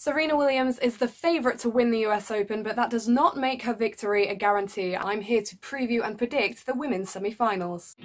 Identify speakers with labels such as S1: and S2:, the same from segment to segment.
S1: Serena Williams is the favourite to win the US Open, but that does not make her victory a guarantee. I'm here to preview and predict the women's semi-finals.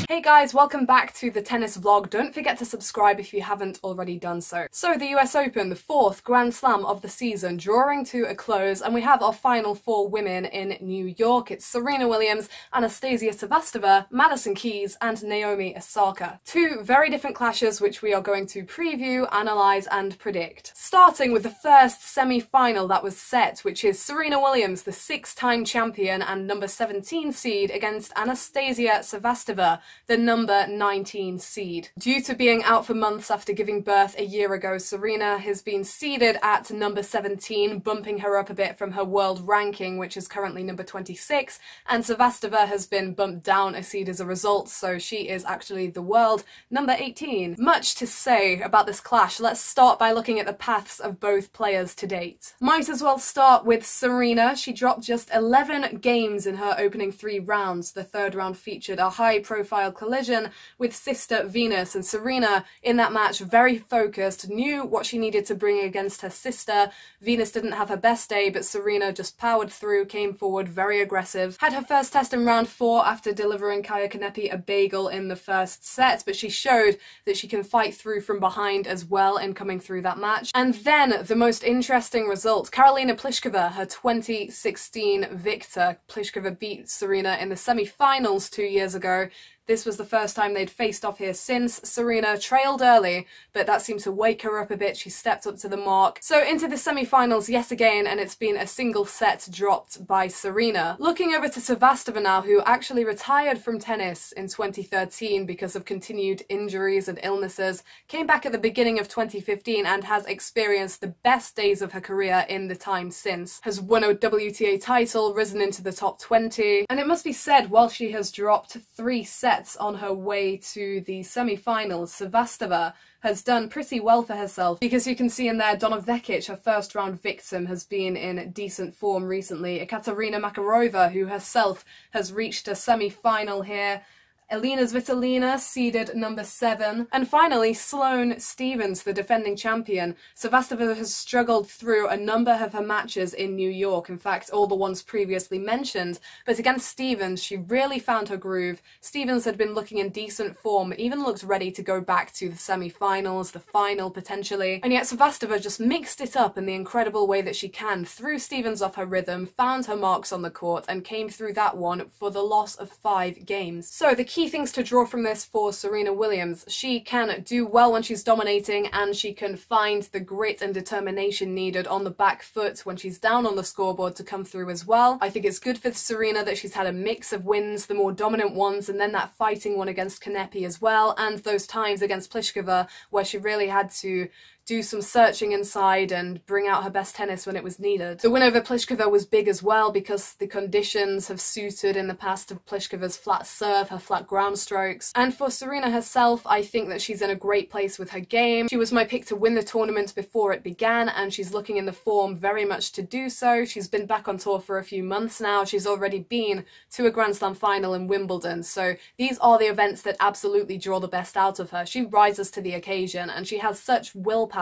S1: Hey guys, welcome back to the tennis vlog. Don't forget to subscribe if you haven't already done so. So the US Open, the fourth Grand Slam of the season, drawing to a close, and we have our final four women in New York. It's Serena Williams, Anastasija Sevastova, Madison Keys, and Naomi Osaka. Two very different clashes which we are going to preview, analyse, and predict. Starting with the first semi-final that was set, which is Serena Williams, the six-time champion and number 17 seed, against Anastasija Sevastova, the number 19 seed. Due to being out for months after giving birth a year ago, Serena has been seeded at number 17, bumping her up a bit from her world ranking, which is currently number 26, and Sevastova has been bumped down a seed as a result, so she is actually the world number 18. Much to say about this clash. Let's start by looking at the paths of both players to date. Might as well start with Serena. She dropped just 11 games in her opening 3 rounds. The third round featured a high-profile collision with sister Venus, and Serena in that match, very focused, knew what she needed to bring against her sister. Venus didn't have her best day, but Serena just powered through, came forward, very aggressive. Had her first test in round 4 after delivering Kaya Kanepi a bagel in the first set, but she showed that she can fight through from behind as well in coming through that match. And then the most interesting result, Karolina Pliskova, her 2016 victor. Pliskova beat Serena in the semi-finals 2 years ago. This was the first time they'd faced off here since. Serena trailed early, but that seemed to wake her up a bit. She stepped up to the mark. So into the semi-finals yet again, and it's been a single set dropped by Serena. Looking over to Sevastova now, who actually retired from tennis in 2013 because of continued injuries and illnesses, came back at the beginning of 2015 and has experienced the best days of her career in the time since. Has won a WTA title, risen into the top 20, and it must be said, while she has dropped 3 sets on her way to the semi-finals, Sevastova has done pretty well for herself, because you can see in there Donna Vekic, her first round victim, has been in decent form recently. Ekaterina Makarova, who herself has reached a semi-final here. Elina Svitolina, seeded number 7. And finally, Sloane Stephens, the defending champion. Sevastova has struggled through a number of her matches in New York, in fact, all the ones previously mentioned. But against Stephens, she really found her groove. Stephens had been looking in decent form, even looked ready to go back to the semi-finals, the final potentially. And yet Sevastova just mixed it up in the incredible way that she can, threw Stephens off her rhythm, found her marks on the court, and came through that one for the loss of 5 games. So the key things to draw from this for Serena Williams: she can do well when she's dominating, and she can find the grit and determination needed on the back foot when she's down on the scoreboard to come through as well. I think it's good for Serena that she's had a mix of wins, the more dominant ones, and then that fighting one against Kanepi as well, and those times against Pliskova where she really had to do some searching inside and bring out her best tennis when it was needed. The win over Pliskova was big as well, because the conditions have suited in the past of Pliskova's flat serve, her flat ground strokes. And for Serena herself, I think that she's in a great place with her game. She was my pick to win the tournament before it began, and she's looking in the form very much to do so. She's been back on tour for a few months now. She's already been to a Grand Slam final in Wimbledon, so these are the events that absolutely draw the best out of her. She rises to the occasion, and she has such willpower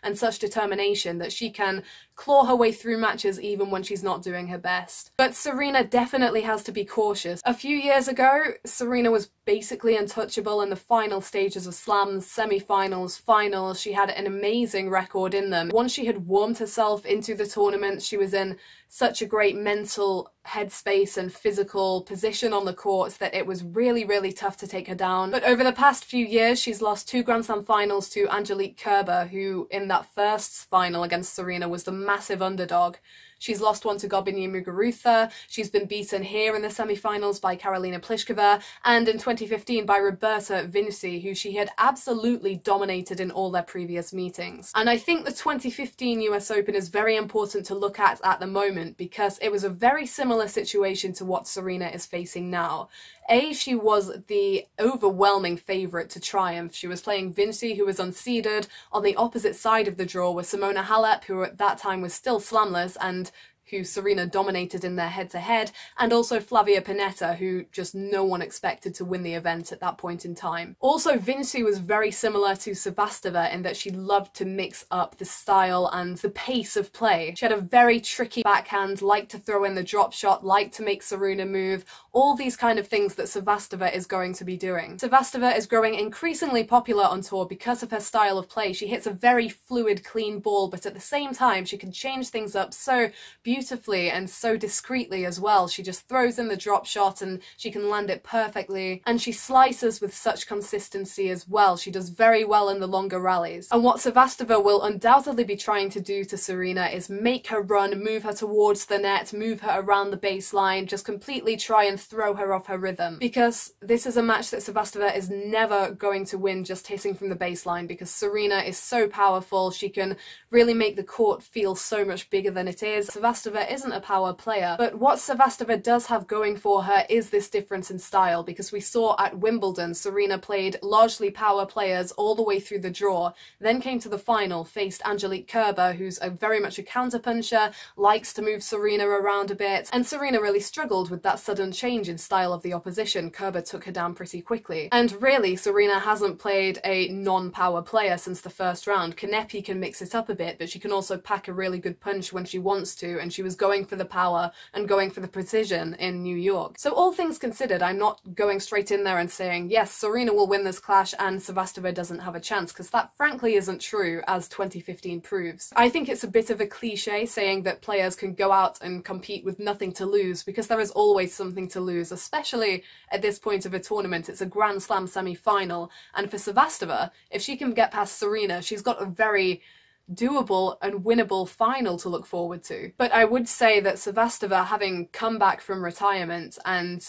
S1: and such determination that she can claw her way through matches even when she's not doing her best. But Serena definitely has to be cautious. A few years ago, Serena was basically untouchable in the final stages of slams, semi-finals, finals. She had an amazing record in them. Once she had warmed herself into the tournament, she was in such a great mental headspace and physical position on the court that it was really, really tough to take her down. But over the past few years, she's lost 2 Grand Slam finals to Angelique Kerber, who in that first final against Serena was the massive underdog. She's lost one to Garbine Muguruza. She's been beaten here in the semi-finals by Karolina Pliskova, and in 2015 by Roberta Vinci, who she had absolutely dominated in all their previous meetings. And I think the 2015 US Open is very important to look at the moment, because it was a very similar situation to what Serena is facing now. She was the overwhelming favourite to triumph. She was playing Vinci, who was unseeded. On the opposite side of the draw was Simona Halep, who at that time was still slamless, and who Serena dominated in their head-to-head, and also Flavia Pennetta, who just no one expected to win the event at that point in time. Also, Vinci was very similar to Sevastova in that she loved to mix up the style and the pace of play. She had a very tricky backhand, liked to throw in the drop shot, liked to make Serena move, all these kind of things that Sevastova is going to be doing. Sevastova is growing increasingly popular on tour because of her style of play. She hits a very fluid, clean ball, but at the same time she can change things up so beautifully and so discreetly as well. She just throws in the drop shot and she can land it perfectly, and she slices with such consistency as well. She does very well in the longer rallies. And what Sevastova will undoubtedly be trying to do to Serena is make her run, move her towards the net, move her around the baseline, just completely try and throw her off her rhythm. Because this is a match that Sevastova is never going to win just hitting from the baseline, because Serena is so powerful. She can really make the court feel so much bigger than it is. Sevastova isn't a power player, but what Sevastova does have going for her is this difference in style, because we saw at Wimbledon Serena played largely power players all the way through the draw, then came to the final, faced Angelique Kerber, who's very much a counterpuncher, likes to move Serena around a bit, and Serena really struggled with that sudden change in style of the opposition. Kerber took her down pretty quickly. And really, Serena hasn't played a non-power player since the first round. Kanepi can mix it up a bit, but she can also pack a really good punch when she wants to, and she was going for the power and going for the precision in New York. So all things considered, I'm not going straight in there and saying, yes, Serena will win this clash and Sevastova doesn't have a chance, because that frankly isn't true, as 2015 proves. I think it's a bit of a cliche saying that players can go out and compete with nothing to lose, because there is always something to lose, especially at this point of a tournament. It's a Grand Slam semi-final, and for Sevastova, if she can get past Serena, she's got a very doable and winnable final to look forward to. But I would say that Sevastova, having come back from retirement and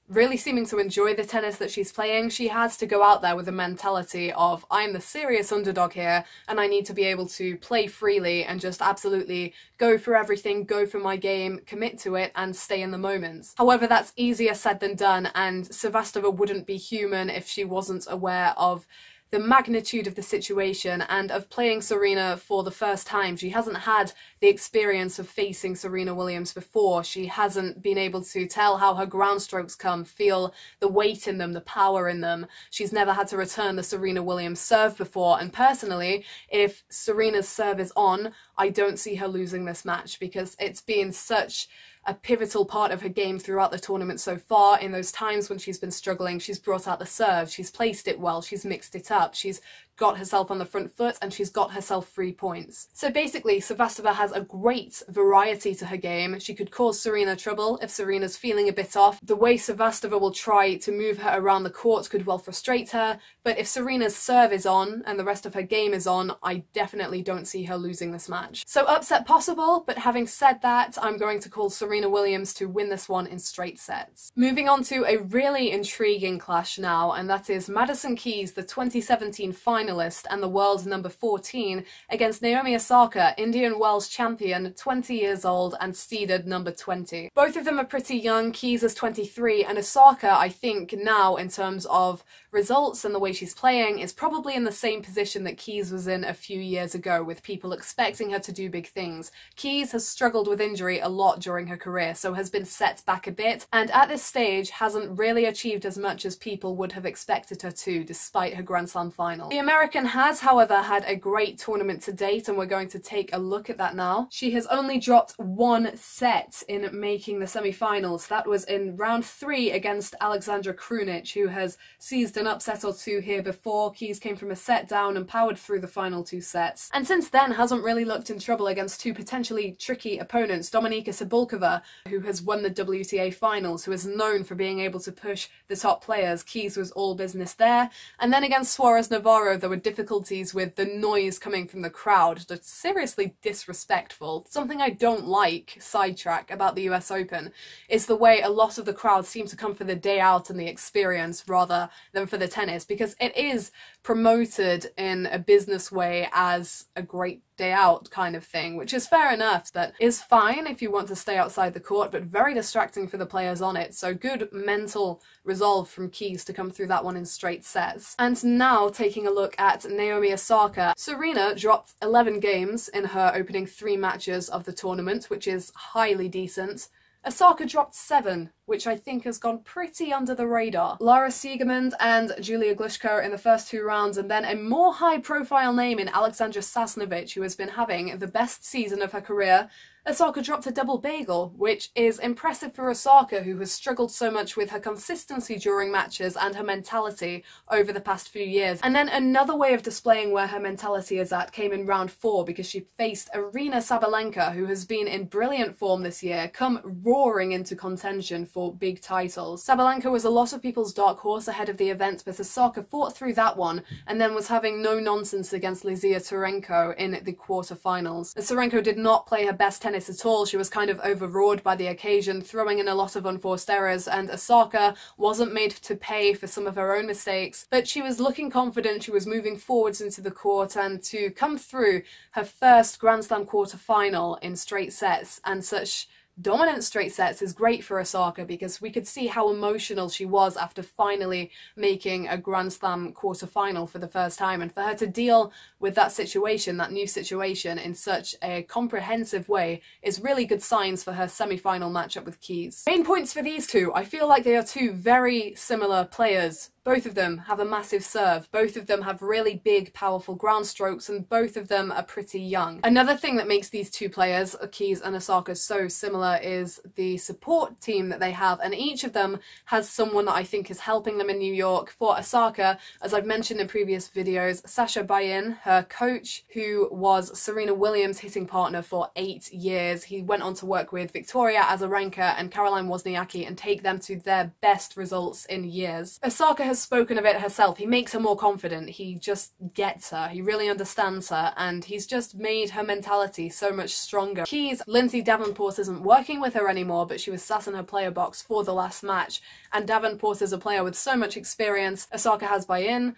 S1: really seeming to enjoy the tennis that she's playing, she has to go out there with a mentality of, I'm the serious underdog here and I need to be able to play freely and just absolutely go for everything, go for my game, commit to it and stay in the moment. However, that's easier said than done, and Sevastova wouldn't be human if she wasn't aware of the magnitude of the situation and of playing Serena for the first time. She hasn't had the experience of facing Serena Williams before. She hasn't been able to tell how her ground strokes come, feel the weight in them, the power in them. She's never had to return the Serena Williams serve before, and personally, if Serena's serve is on, I don't see her losing this match, because it's been such a pivotal part of her game throughout the tournament so far. In those times when she's been struggling, she's brought out the serve, she's placed it well, she's mixed it up, she's got herself on the front foot, and she's got herself 3 points. So basically, Sevastova has a great variety to her game. She could cause Serena trouble if Serena's feeling a bit off. The way Sevastova will try to move her around the court could well frustrate her, but if Serena's serve is on and the rest of her game is on, I definitely don't see her losing this match. So upset possible, but having said that, I'm going to call Serena Williams to win this one in straight sets. Moving on to a really intriguing clash now, and that is Madison Keys, the 2017 finalist and the world number 14, against Naomi Osaka, Indian Wells champion, 20 years old and seeded number 20. Both of them are pretty young. Keys is 23, and Osaka, I think now in terms of results and the way she's playing, is probably in the same position that Keys was in a few years ago, with people expecting her to do big things. Keys has struggled with injury a lot during her career, so has been set back a bit, and at this stage hasn't really achieved as much as people would have expected her to, despite her Grand Slam final. The American has, however, had a great tournament to date, and we're going to take a look at that now. She has only dropped 1 set in making the semi-finals. That was in round 3 against Alexandra Krunic, who has seized an upset or 2 here before. Keys came from a set down and powered through the final 2 sets, and since then hasn't really looked in trouble against 2 potentially tricky opponents. Dominika Cibulkova, who has won the WTA finals, who is known for being able to push the top players. Keys was all business there, and then against Suarez Navarro there were difficulties with the noise coming from the crowd. That's seriously disrespectful. Something I don't like, sidetrack, about the US Open is the way a lot of the crowd seem to come for the day out and the experience rather than for the tennis, because it is promoted in a business way as a great day out kind of thing, which is fair enough. That is fine if you want to stay outside the court, but very distracting for the players on it. So good mental resolve from Keys to come through that one in straight sets. And now taking a look at Naomi Osaka. Serena dropped 11 games in her opening 3 matches of the tournament, which is highly decent. Osaka dropped 7, which I think has gone pretty under the radar. Lara Siegemund and Julia Glushko in the first 2 rounds, and then a more high-profile name in Alexandra Sasnovich, who has been having the best season of her career. Osaka dropped a double bagel, which is impressive for Osaka, who has struggled so much with her consistency during matches and her mentality over the past few years. And then another way of displaying where her mentality is at came in round 4, because she faced Aryna Sabalenka, who has been in brilliant form this year, come roaring into contention for big titles. Sabalenka was a lot of people's dark horse ahead of the event, but Osaka fought through that one and then was having no nonsense against Lizia Turenko in the quarterfinals. Turenko did not play her best tennis at all. She was kind of overawed by the occasion, throwing in a lot of unforced errors, and Osaka wasn't made to pay for some of her own mistakes, but she was looking confident, she was moving forwards into the court, and to come through her first Grand Slam quarter-final in straight sets, and such dominant straight sets, is great for Osaka, because we could see how emotional she was after finally making a Grand Slam quarter-final for the first time, and for her to deal with that situation, that new situation, in such a comprehensive way is really good signs for her semi-final matchup with Keys. Main points for these two: I feel like they are 2 very similar players. Both of them have a massive serve, both of them have really big, powerful ground strokes, and both of them are pretty young. Another thing that makes these 2 players, Keys and Osaka, so similar is the support team that they have, and each of them has someone that I think is helping them in New York. For Osaka, as I've mentioned in previous videos, Sasha Bayin, her coach, who was Serena Williams' hitting partner for 8 years. He went on to work with Victoria Azarenka and Caroline Wozniacki and take them to their best results in years. Osaka has spoken of it herself. He makes her more confident, he just gets her, he really understands her, and he's just made her mentality so much stronger. Keys, Lindsay Davenport isn't working with her anymore, but she was sat in her player box for the last match, and Davenport is a player with so much experience. Osaka has Bayin,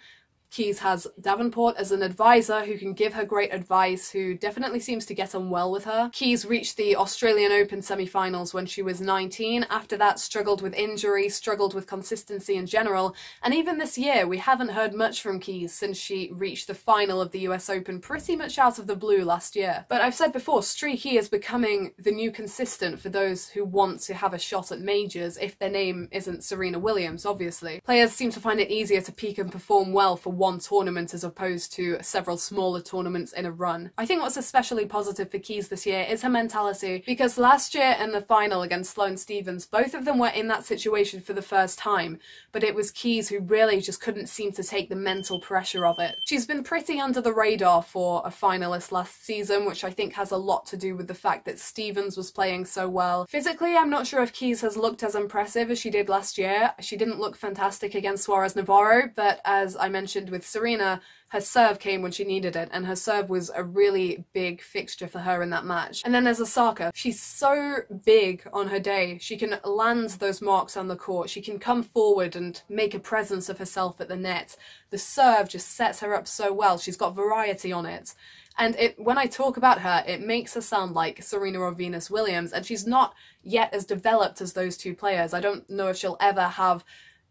S1: Keys has Davenport as an advisor who can give her great advice, who definitely seems to get on well with her. Keys reached the Australian Open semi-finals when she was 19. After that, struggled with injury, struggled with consistency in general, and even this year we haven't heard much from Keys since she reached the final of the US Open pretty much out of the blue last year. But I've said before, streaky is becoming the new consistent for those who want to have a shot at majors if their name isn't Serena Williams, obviously. Players seem to find it easier to peak and perform well for one tournament as opposed to several smaller tournaments in a run. I think what's especially positive for Keys this year is her mentality, because last year in the final against Sloane Stephens, both of them were in that situation for the first time, but it was Keys who really just couldn't seem to take the mental pressure of it. She's been pretty under the radar for a finalist last season, which I think has a lot to do with the fact that Stephens was playing so well. Physically, I'm not sure if Keys has looked as impressive as she did last year. She didn't look fantastic against Suarez Navarro, but as I mentioned with Serena, her serve came when she needed it, and her serve was a really big fixture for her in that match. And then there's Osaka. She's so big on her day. She can land those marks on the court. She can come forward and make a presence of herself at the net. The serve just sets her up so well. She's got variety on it. And when I talk about her, it makes her sound like Serena or Venus Williams, and she's not yet as developed as those 2 players. I don't know if she'll ever have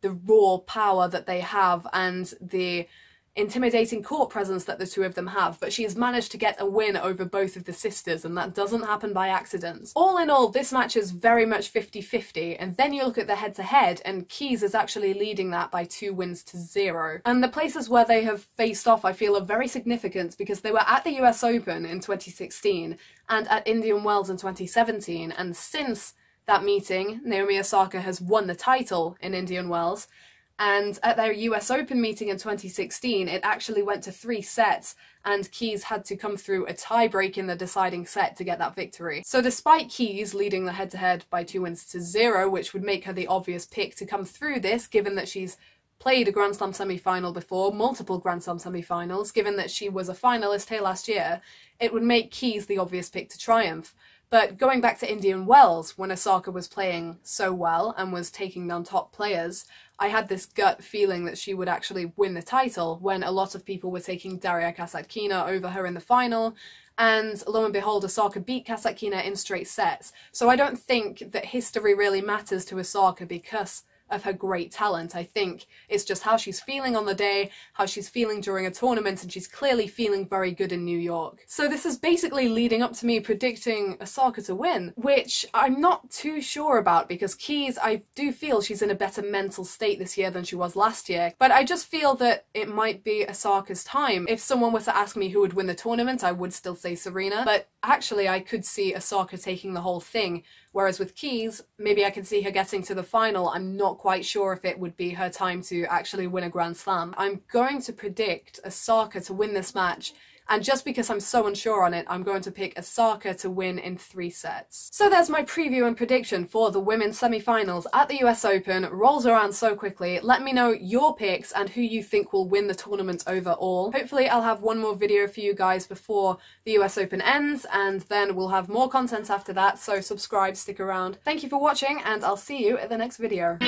S1: the raw power that they have and the intimidating court presence that the 2 of them have, but she has managed to get a win over both of the sisters, and that doesn't happen by accident. All in all, this match is very much 50-50, and then you look at the head-to-head, and Keys is actually leading that by 2-0. And the places where they have faced off, I feel, are very significant, because they were at the US Open in 2016 and at Indian Wells in 2017, and since that meeting, Naomi Osaka has won the title in Indian Wells, and at their US Open meeting in 2016, it actually went to 3 sets, and Keys had to come through a tie-break in the deciding set to get that victory. So despite Keys leading the head-to-head by 2-0, which would make her the obvious pick to come through this, given that she's played a Grand Slam semi-final before, multiple Grand Slam semi-finals, given that she was a finalist here last year, it would make Keys the obvious pick to triumph. But going back to Indian Wells, when Osaka was playing so well and was taking down top players, I had this gut feeling that she would actually win the title when a lot of people were taking Daria Kasatkina over her in the final. And lo and behold, Osaka beat Kasatkina in straight sets. So I don't think that history really matters to Osaka because of her great talent. I think it's just how she's feeling on the day, how she's feeling during a tournament, and she's clearly feeling very good in New York. So this is basically leading up to me predicting Osaka to win, which I'm not too sure about because Keys, I do feel she's in a better mental state this year than she was last year, but I just feel that it might be Osaka's time. If someone were to ask me who would win the tournament, I would still say Serena, but actually I could see Osaka taking the whole thing. Whereas with Keys, maybe I can see her getting to the final. I'm not quite sure if it would be her time to actually win a Grand Slam. I'm going to predict Osaka to win this match, and just because I'm so unsure on it, I'm going to pick Osaka to win in 3 sets. So there's my preview and prediction for the women's semi-finals at the US Open. Rolls around so quickly. Let me know your picks and who you think will win the tournament overall. Hopefully I'll have one more video for you guys before the US Open ends, and then we'll have more content after that, so subscribe, stick around. Thank you for watching, and I'll see you at the next video.